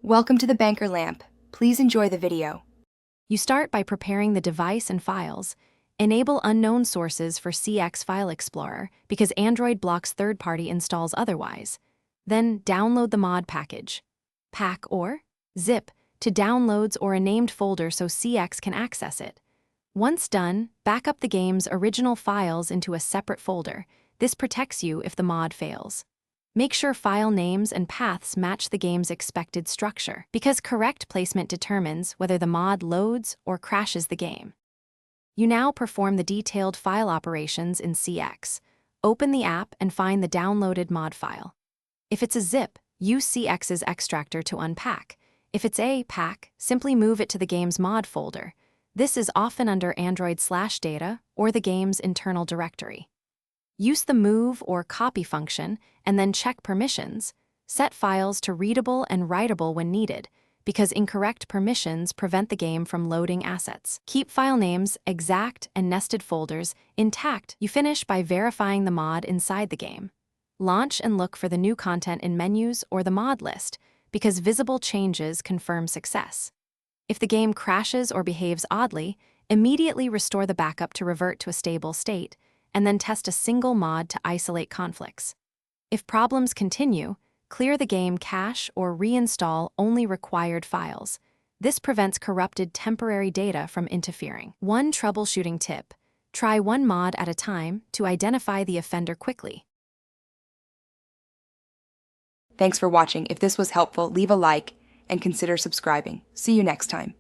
Welcome to the Banker Lamp. Please enjoy the video. You start by preparing the device and files. Enable unknown sources for CX File Explorer because Android blocks third-party installs otherwise. Then download the mod package. Pack or zip to downloads or a named folder so CX can access it. Once done, back up the game's original files into a separate folder. This protects you if the mod fails. Make sure file names and paths match the game's expected structure, because correct placement determines whether the mod loads or crashes the game. You now perform the detailed file operations in CX. Open the app and find the downloaded mod file. If it's a zip, use CX's extractor to unpack. If it's a pack, simply move it to the game's mod folder. This is often under Android/data or the game's internal directory. Use the move or copy function and then check permissions. Set files to readable and writable when needed, because incorrect permissions prevent the game from loading assets. Keep file names, exact, and nested folders intact. You finish by verifying the mod inside the game. Launch and look for the new content in menus or the mod list, because visible changes confirm success. If the game crashes or behaves oddly, immediately restore the backup to revert to a stable state, and then test a single mod to isolate conflicts. If problems continue, clear the game cache or reinstall only required files. This prevents corrupted temporary data from interfering. One troubleshooting tip: try one mod at a time to identify the offender quickly. Thanks for watching. If this was helpful, leave a like and consider subscribing. See you next time.